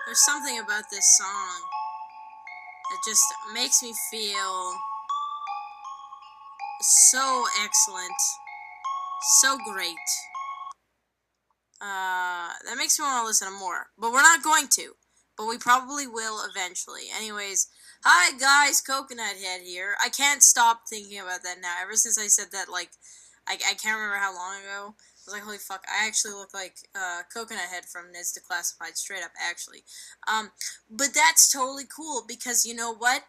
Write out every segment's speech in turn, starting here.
There's something about this song that just makes me feel so excellent, so great. That makes me want to listen to more, but we're not going to. But we probably will eventually. Anyways, hi guys, Coconut Head here. I can't stop thinking about that now. Ever since I said that, like, I can't remember how long ago. I was like, holy fuck, I actually look like Coconut Head from Niz Declassified, straight up, actually. But that's totally cool, because you know what?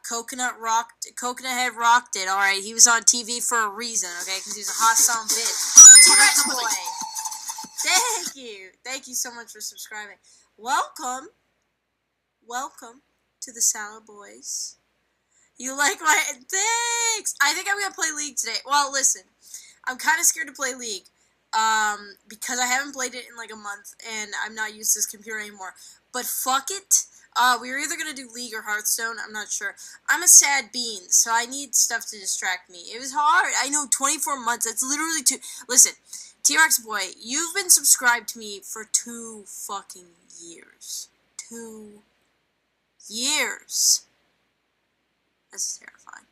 Coconut Head rocked it, alright? He was on TV for a reason, okay? Because he was a hot son bitch. T-Rex boy! Thank you! Thank you so much for subscribing. Welcome to the Salad Boys. You like my... Thanks! I think I'm gonna play League today. Well, listen. I'm kind of scared to play League. Because I haven't played it in like a month, and I'm not used to this computer anymore. But fuck it. We were either gonna do League or Hearthstone, I'm not sure. I'm a sad bean, so I need stuff to distract me. It was hard. I know, 24 months. That's literally two... Listen, T-Rex boy, you've been subscribed to me for 2 fucking years. 2 years. That's terrifying.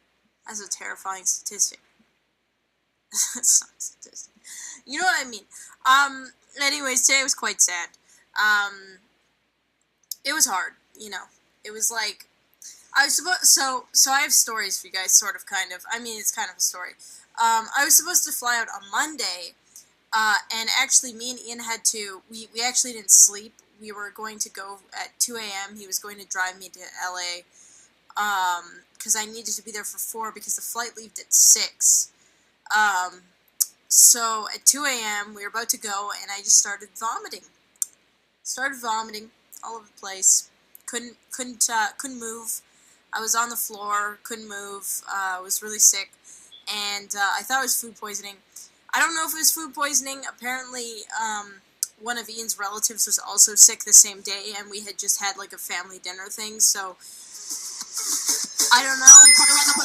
That's a terrifying statistic. That's not a statistic. You know what I mean. Anyways, today was quite sad. It was hard, you know. It was like, I was supposed, so I have stories for you guys, sort of, kind of. I mean, it's kind of a story. I was supposed to fly out on Monday, and actually, me and Ian had to, we actually didn't sleep. We were going to go at 2 a.m. He was going to drive me to LA, because I needed to be there for 4, because the flight left at 6. So at 2 a.m. we were about to go, and I just started vomiting. All over the place. Couldn't move. I was on the floor, couldn't move, was really sick, and I thought it was food poisoning. I don't know if it was food poisoning. Apparently, one of Ian's relatives was also sick the same day, and we had just had like a family dinner thing, so I don't know.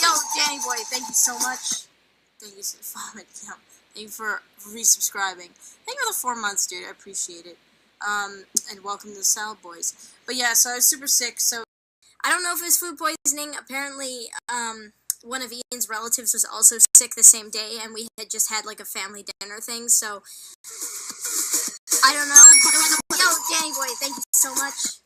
Yo, Danny boy, thank you so much. Thank you for the vomit count. Thank you for resubscribing. Thank you for the 4 months, dude. I appreciate it. And welcome to the Salad Boys. But yeah, so I was super sick, so I don't know if it was food poisoning. Apparently, one of Ian's relatives was also sick the same day, and we had just had like a family dinner thing, so I don't know. Yo, Danny boy, thank you so much.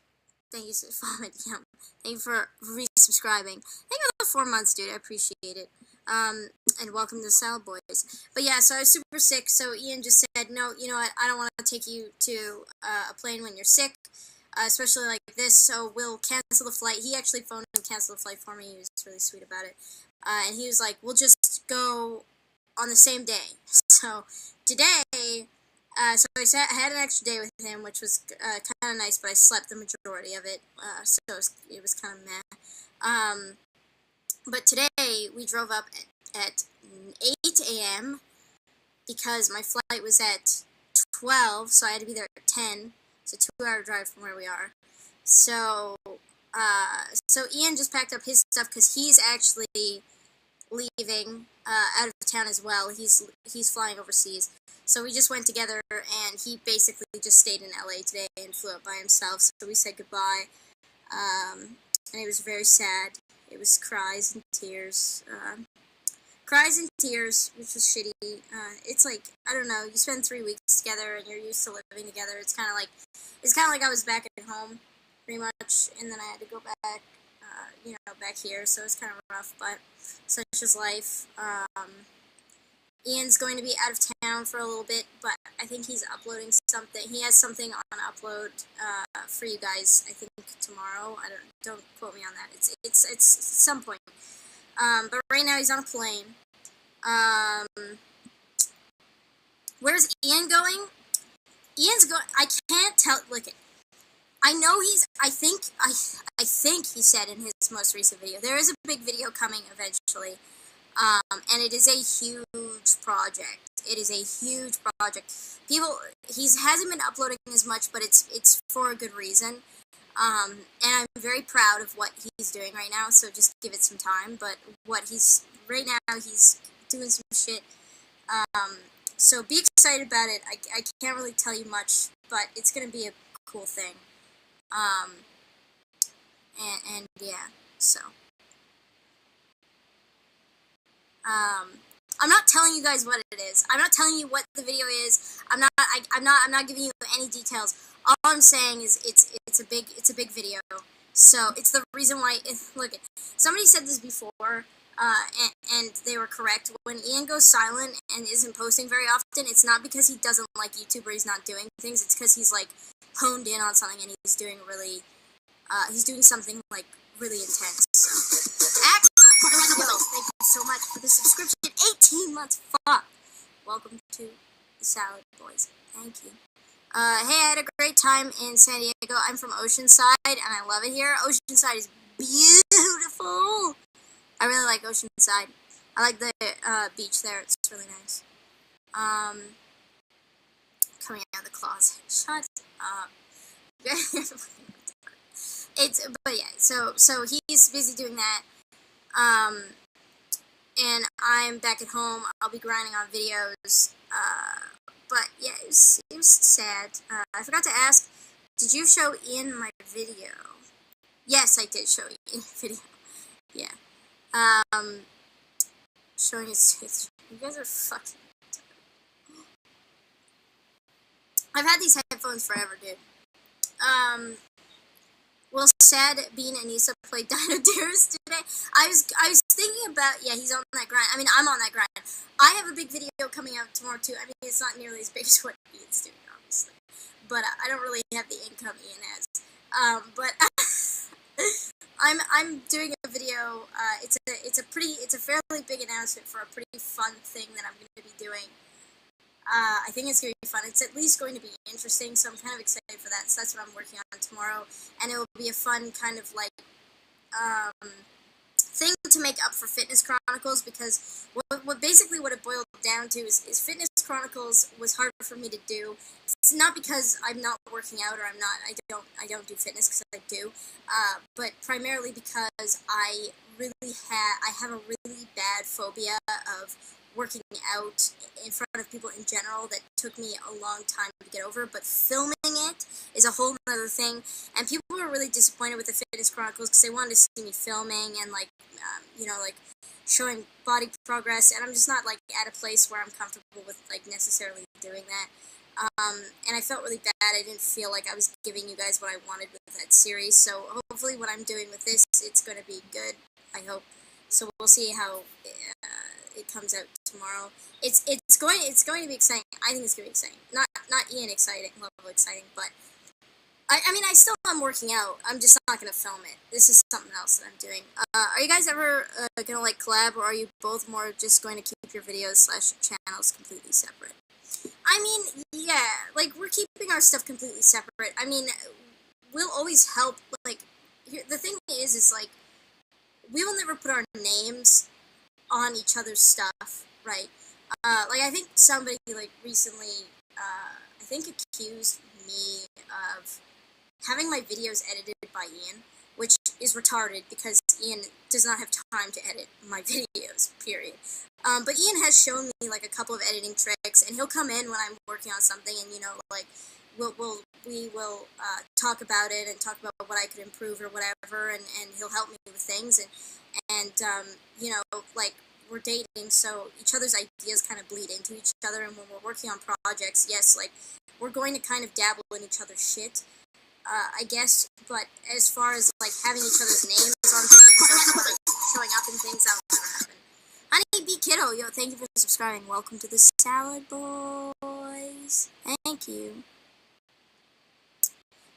Thank you for the vomit count. Thank you for resubscribing. Thank you for the 4 months, dude. I appreciate it. And welcome to the Salad Boys. But yeah, so I was super sick, so Ian just said, no, you know what, I don't want to take you to a plane when you're sick, especially like this, so we'll cancel the flight. He actually phoned and canceled the flight for me. He was really sweet about it. And he was like, we'll just go on the same day. So today, so I had an extra day with him, which was kind of nice, but I slept the majority of it, so it was kind of meh. But today, we drove up at 8 a.m. because my flight was at 12, so I had to be there at 10. It's a 2-hour drive from where we are. So, so Ian just packed up his stuff because he's actually leaving out of town as well. He's flying overseas. So we just went together, and he basically just stayed in LA today and flew up by himself. So we said goodbye, and it was very sad. It was cries and tears, which was shitty. It's like, I don't know, you spend 3 weeks together and you're used to living together. It's kind of like I was back at home, pretty much, and then I had to go back, you know, back here, so it's kind of rough, but such is life. Ian's going to be out of town for a little bit, but I think he's uploading something. He has something on upload for you guys, I think tomorrow. Don't quote me on that. It's at some point. But right now he's on a plane. Where's Ian going? Ian's going, I can't tell, look it. I know I think he said in his most recent video, there is a big video coming eventually, and it is a huge project. It is a huge project. He hasn't been uploading as much, but it's for a good reason, and I'm very proud of what he's doing right now, so just give it some time, but right now, he's doing some shit, So be excited about it. I can't really tell you much, but it's gonna be a cool thing. And yeah, so. I'm not telling you guys what it is. I'm not telling you what the video is. I'm not giving you any details. All I'm saying is it's a big video. So it's the reason why. Look, somebody said this before, and they were correct. When Ian goes silent and isn't posting very often, it's not because he doesn't like YouTube or he's not doing things. It's because he's like honed in on something and he's doing really, he's doing something like really intense. So. Excellent. Yo, thank you so much for the subscription. 18 months. Fuck. Welcome to the Salad Boys. Thank you. Hey, I had a great time in San Diego. I'm from Oceanside, and I love it here. Oceanside is beautiful. I really like Oceanside. I like the beach there. It's really nice. Coming out of the closet. Shut up. But yeah, so he's busy doing that. And I'm back at home. I'll be grinding on videos. But yeah, it was sad. I forgot to ask, did you show Ian my video? Yes, I did show Ian a video. Yeah. Showing his tooth. You guys are fucking terrible. I've had these headphones forever, dude. Will Sad Bean Anisa play Dino Dearest today? I was thinking about, yeah, he's on that grind. I mean, I'm on that grind. I have a big video coming out tomorrow, too. I mean, it's not nearly as big as what Ian's doing, obviously. But I don't really have the income Ian has. But I'm doing a video. It's a fairly big announcement for a pretty fun thing that I'm going to be doing. I think it's going to be fun. It's at least going to be interesting, so I'm kind of excited for that. So that's what I'm working on tomorrow, and it will be a fun kind of like thing to make up for Fitness Chronicles, because basically what it boiled down to is Fitness Chronicles was hard for me to do. It's not because I'm not working out or I don't do fitness, because I do, but primarily because I have a really bad phobia of working out in front of people in general that took me a long time to get over, but filming it is a whole other thing, and people were really disappointed with the Fitness Chronicles because they wanted to see me filming and like, like showing body progress, and I'm just not like at a place where I'm comfortable with like necessarily doing that, and I felt really bad. I didn't feel like I was giving you guys what I wanted with that series, so hopefully what I'm doing with this, it's going to be good, I hope. So we'll see how it comes out tomorrow. It's going to be exciting. I think it's going to be exciting. Not Ian exciting, level exciting, but I mean, I still am working out. I'm just not going to film it. This is something else that I'm doing. Are you guys ever going to like collab, or are you both more just going to keep your videos / channels completely separate? I mean, yeah, like we're keeping our stuff completely separate. I mean, we'll always help. Like, the thing is like, we will never put our names on each other's stuff, right? Like, I think somebody, like, recently, I think accused me of having my videos edited by Ian, which is retarded because Ian does not have time to edit my videos, period. But Ian has shown me, like, a couple of editing tricks, and he'll come in when I'm working on something, and, like, we will talk about it and talk about what I could improve or whatever, and he'll help me with things, and like, we're dating, so each other's ideas kind of bleed into each other, and when we're working on projects, yes, like, we're going to kind of dabble in each other's shit, I guess, but as far as, like, having each other's names on things, or, like, showing up in things, that will never happen. Honey B Kiddo, yo, thank you for subscribing. Welcome to the Salad Boys. Thank you.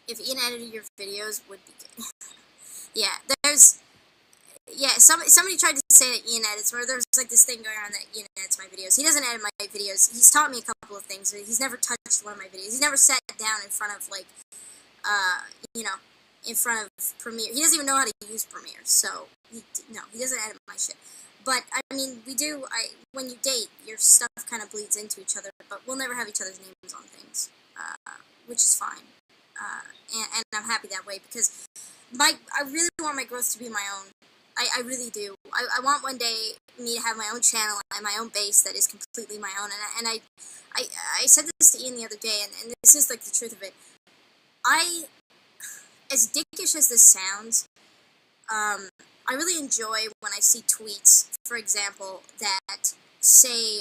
If Ian edited your videos, would be good. Yeah, somebody tried to say that Ian edits, where there's like this thing going on that Ian edits my videos. He doesn't edit my videos. He's taught me a couple of things. He's never touched one of my videos. He's never sat down in front of, like, in front of Premiere. He doesn't even know how to use Premiere, so, he doesn't edit my shit. But, I mean, when you date, your stuff kind of bleeds into each other, but we'll never have each other's names on things, which is fine. And I'm happy that way, because I really want my growth to be my own. I really do. I want one day, me to have my own channel and my own base that is completely my own. And I said this to Ian the other day, and this is like the truth of it. As dickish as this sounds, I really enjoy when I see tweets, for example, that say,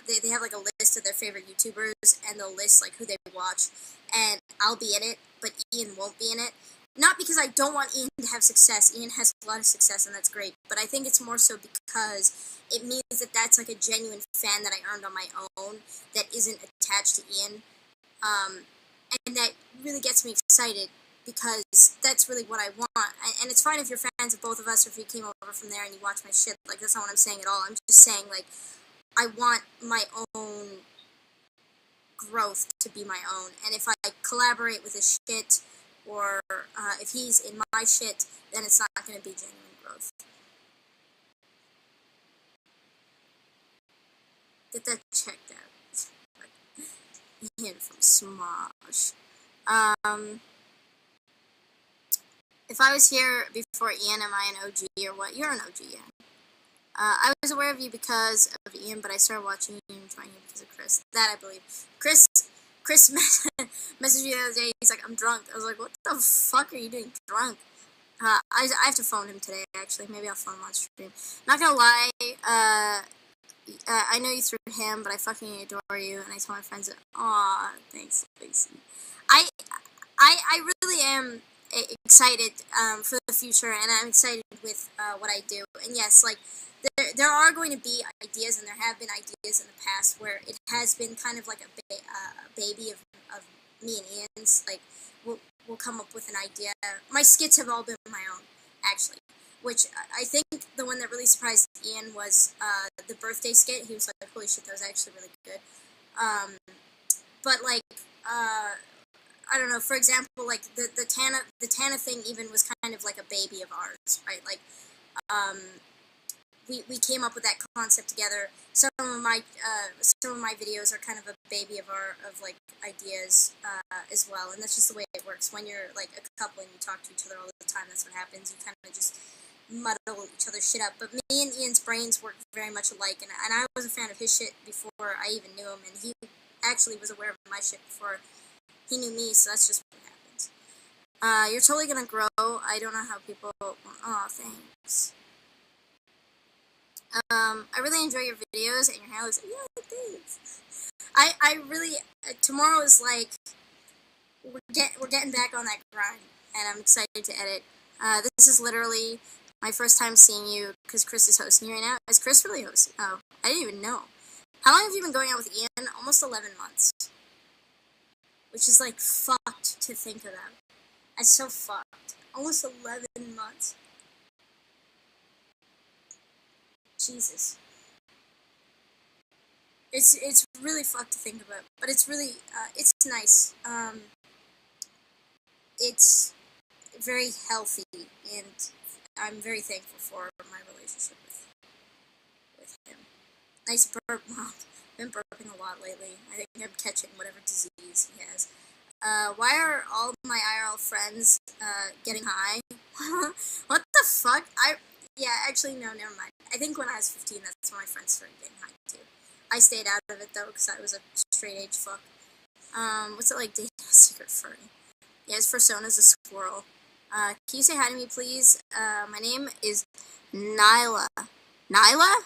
they have like a list of their favorite YouTubers, and they'll list like who they watch, and I'll be in it, but Ian won't be in it. Not because I don't want Ian to have success. Ian has a lot of success, and that's great, but I think it's more so because it means that that's like a genuine fan that I earned on my own, that isn't attached to Ian, and that really gets me excited, because that's really what I want. And it's fine if you're fans of both of us, or if you came over from there and you watch my shit. Like, that's not what I'm saying at all. I'm just saying, like, I want my own growth to be my own. And if I collaborate with his shit, or if he's in my shit, then it's not going to be genuine growth. Get that checked out. Ian from Smosh. If I was here before Ian, am I an OG or what? You're an OG, yeah. I was aware of you because of Ian, but I started watching you and trying you because of Chris. That I believe. Chris messaged me the other day. He's like, I'm drunk. I was like, what the fuck are you doing drunk? I have to phone him today, actually. Maybe I'll phone him on stream. Not gonna lie, I know you through him, but I fucking adore you, and I tell my friends that, aw, thanks, Lacey. I really am excited for the future, and I'm excited with what I do. And yes, like, there are going to be ideas, and there have been ideas in the past where it has been kind of like a baby of me and Ian's. Like, we'll come up with an idea. My skits have all been my own, actually. Which I think the one that really surprised Ian was the birthday skit. He was like, holy shit, that was actually really good. But like, I don't know, for example, like the Tana thing even was kind of like a baby of ours, right? Like, we came up with that concept together. Some of my videos are kind of a baby of like ideas as well, and that's just the way it works. When you're like a couple and you talk to each other all the time, that's what happens. You kind of just muddle each other's shit up. But me and Ian's brains work very much alike, and I was a fan of his shit before I even knew him, and he actually was aware of my shit before he knew me, so that's just what happens. You're totally gonna grow. I don't know how people... Aw, thanks. I really enjoy your videos, and your hair looks... Yeah, thanks. I really... tomorrow is like... We're getting back on that grind, and I'm excited to edit. This is literally my first time seeing you, because Chris is hosting you right now. Is Chris really hosting? Oh, I didn't even know. How long have you been going out with Ian? Almost 11 months. Which is, like, fucked to think about. That's so fucked. Almost 11 months. Jesus. It's really fucked to think about. But it's really, it's nice. It's very healthy, and I'm very thankful for my relationship with him. Nice burp, Mom. I've been burping a lot lately. I think I'm catching whatever disease he has. Why are all my IRL friends getting high? What the fuck? Yeah, actually, no, never mind. I think when I was 15, that's when my friends started getting high, too. I stayed out of it, though, because I was a straight-age fuck. What's it like dating a secret furry? Yeah, his persona's a squirrel. Can you say hi to me, please? My name is Nyla. Nyla?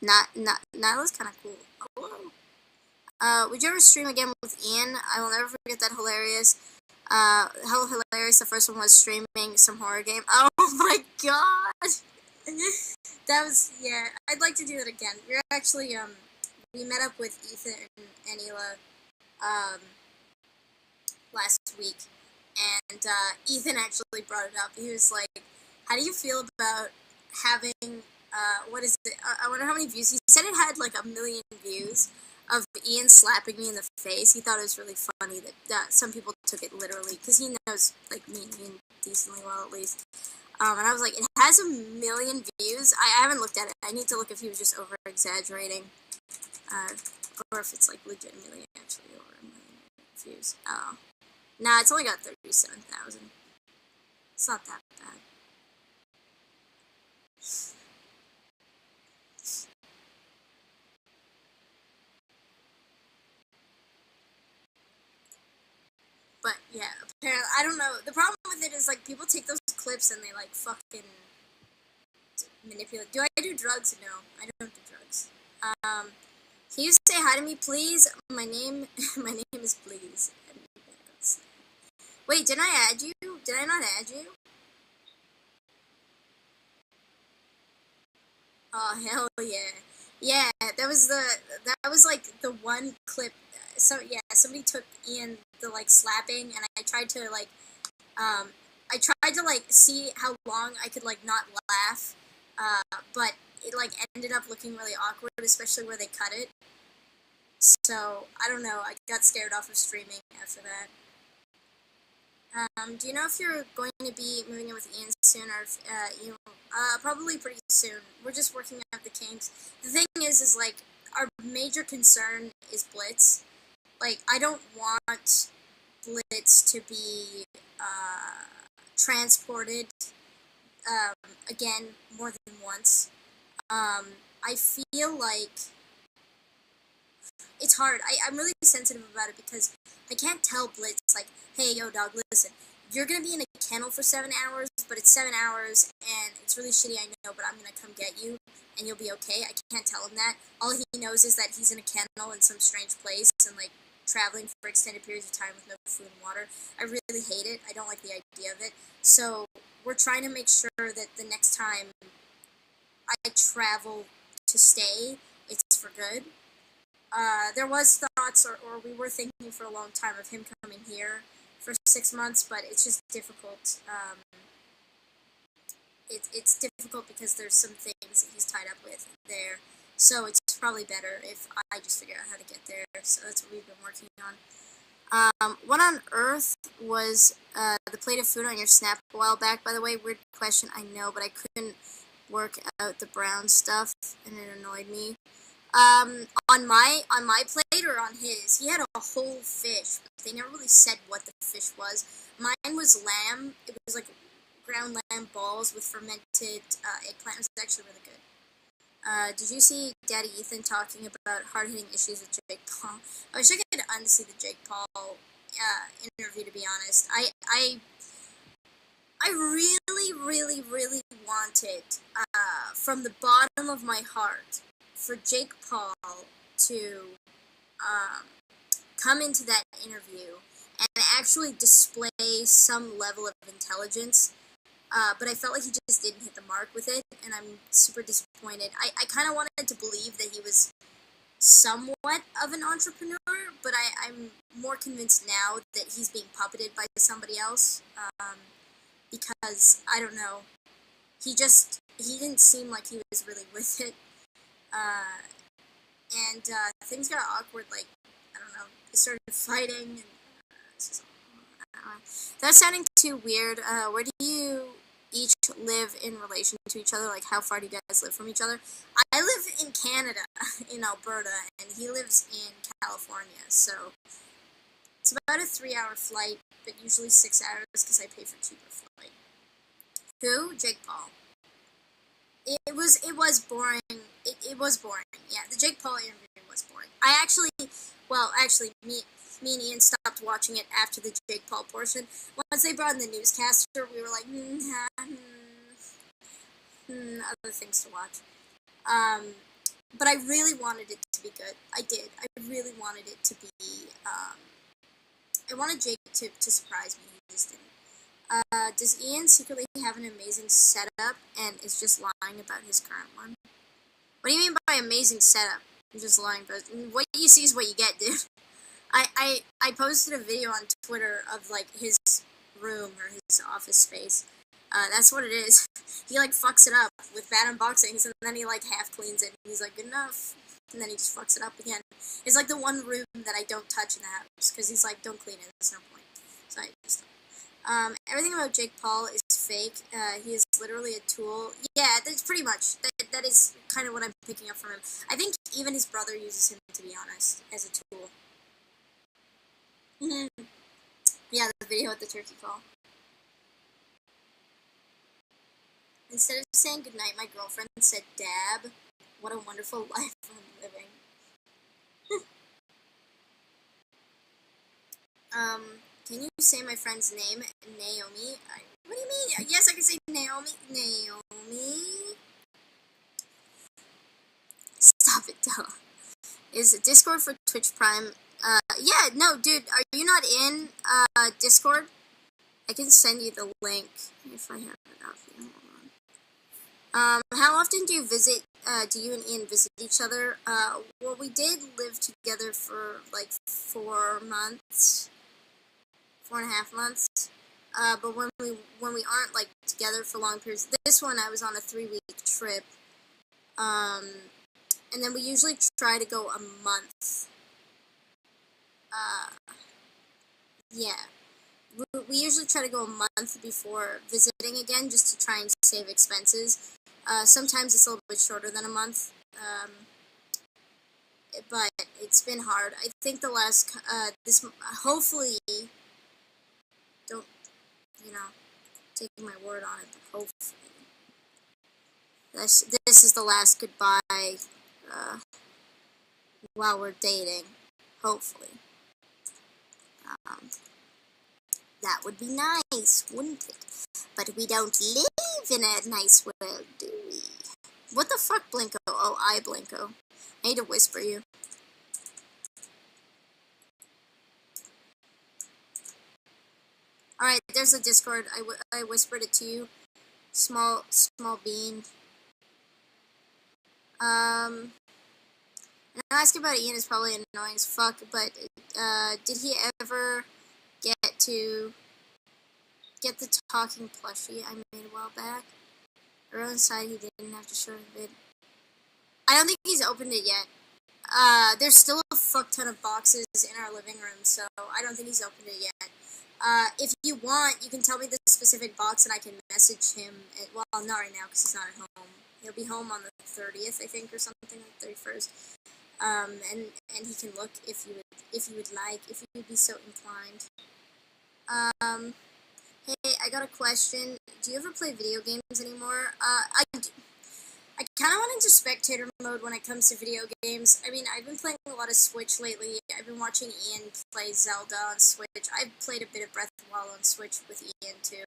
Nyla's kind of cool. Hello. Would you ever stream again with Ian? I will never forget that hilarious. How hilarious the first one was, streaming some horror game. Oh my god! That was, yeah, I'd like to do that again. We're actually, we met up with Ethan and Ela, last week, and, Ethan actually brought it up. He was like, how do you feel about having, what is it? I wonder how many views. He said it had like 1 million views of Ian slapping me in the face. He thought it was really funny that some people took it literally, because he knows, like, me and Ian decently well, at least. And I was like, it has 1 million views? I haven't looked at it. I need to look if he was just over-exaggerating, or if it's, like, legitimately actually over 1 million views. Oh. Nah, it's only got 37,000. It's not that bad. But yeah, apparently, I don't know. The problem with it is, like, people take those clips and they, like, fucking manipulate. Do I do drugs? No, I don't do drugs. Can you say hi to me, please? My name is Please. Wait, didn't I add you? Did I not add you? Oh, hell yeah. Yeah, that was like the one clip. So yeah, somebody took Ian the like slapping, and I tried to like I tried to like see how long I could like not laugh, but it like ended up looking really awkward, especially where they cut it. So I don't know. I got scared off of streaming after that. Do you know if you're going to be moving in with Ian soon, or if, probably pretty soon. We're just working out the kinks. The thing is like, our major concern is Blitz. Like, I don't want Blitz to be, transported, again, more than once. I feel like it's hard. I'm really sensitive about it because I can't tell Blitz, like, hey, yo, dog, listen, you're going to be in a kennel for 7 hours, but it's 7 hours, and it's really shitty, I know, but I'm going to come get you, and you'll be okay. I can't tell him that. All he knows is that he's in a kennel in some strange place, and, like, traveling for extended periods of time with no food and water. I really hate it. I don't like the idea of it. So we're trying to make sure that the next time I travel to stay, it's for good. There was thoughts, or we were thinking for a long time of him coming here for 6 months, but it's just difficult. It's difficult because there's some things that he's tied up with there. So it's probably better if I just figure out how to get there. So that's what we've been working on. What on earth was the plate of food on your snap a while back? By the way, weird question, I know, but I couldn't work out the brown stuff, and it annoyed me. On my plate or on his? He had a whole fish. They never really said what the fish was. Mine was lamb. It was like ground lamb balls with fermented eggplant. It was actually really good. Did you see Daddy Ethan talking about hard-hitting issues with Jake Paul? I wish I could unsee the Jake Paul interview, to be honest. I really, really, really wanted, from the bottom of my heart, for Jake Paul to come into that interview and actually display some level of intelligence, but I felt like he just didn't hit the mark with it, and I'm super disappointed. I kind of wanted to believe that he was somewhat of an entrepreneur, but I'm more convinced now that he's being puppeted by somebody else, because, I don't know, he didn't seem like he was really with it. And things got awkward, like, I don't know, they started fighting, and that's sounding too weird. Where do you each live in relation to each other? Like, how far do you guys live from each other? I live in Canada, in Alberta, and he lives in California, so it's about a 3-hour flight, but usually 6 hours because I pay for cheaper flight. Who? Jake Paul. It was boring. It was boring. Yeah, the Jake Paul interview was boring. Actually, me and Ian stopped watching it after the Jake Paul portion. Once they brought in the newscaster, we were like, other things to watch. But I really wanted it to be good. I did. I really wanted it to be, I wanted Jake to surprise me. He just didn't. Does Ian secretly have an amazing setup and is just lying about his current one? What do you mean by amazing setup? I'm just lying, but what you see is what you get, dude. I posted a video on Twitter of, like, his room or his office space. That's what it is. He, like, fucks it up with bad unboxings, and then he, like, half cleans it, and he's like, good enough. And then he just fucks it up again. It's, like, the one room that I don't touch in the house, because he's like, don't clean it, there's no point. So I just everything about Jake Paul is fake. He is literally a tool. Yeah, that's pretty much. That is kind of what I'm picking up from him. I think even his brother uses him, to be honest, as a tool. Yeah, the video with the turkey call. Instead of saying goodnight, my girlfriend said dab. What a wonderful life I'm living. Can you say my friend's name? Naomi. What do you mean? Yes, I can say Naomi. Naomi. Stop it, Della. Is it Discord for Twitch Prime? Yeah, no, dude, are you not in, Discord? I can send you the link if I have it out here. Hold on. How often do you and Ian visit each other? Well, we did live together for, like, 4 months. 4.5 months. But when we aren't, like, together for long periods, this one I was on a 3-week trip. And then we usually try to go a month. Yeah. We usually try to go a month before visiting again, just to try and save expenses. Sometimes it's a little bit shorter than a month. But it's been hard. I think the last, hopefully, don't, take my word on it, but hopefully. This is the last goodbye, while we're dating. Hopefully. That would be nice, wouldn't it? But we don't live in a nice world, do we? What the fuck, Blinko? Oh, I Blinko. I need to whisper you. Alright, there's a Discord. I whispered it to you. Small bean. And asking about Ian is probably annoying as fuck, but, did he ever get the talking plushie I made a while back? Or inside he didn't have to show the vid. I don't think he's opened it yet. There's still a fuck ton of boxes in our living room, so I don't think he's opened it yet. If you want, you can tell me the specific box and I can message him. Well, not right now because he's not at home. He'll be home on the 30th, I think, or something, like 31st. And he can look if you would like, if you would be so inclined. Hey, I got a question. Do you ever play video games anymore? I kind of went into spectator mode when it comes to video games. I mean, I've been playing a lot of Switch lately. I've been watching Ian play Zelda on Switch. I've played a bit of Breath of the Wild on Switch with Ian, too.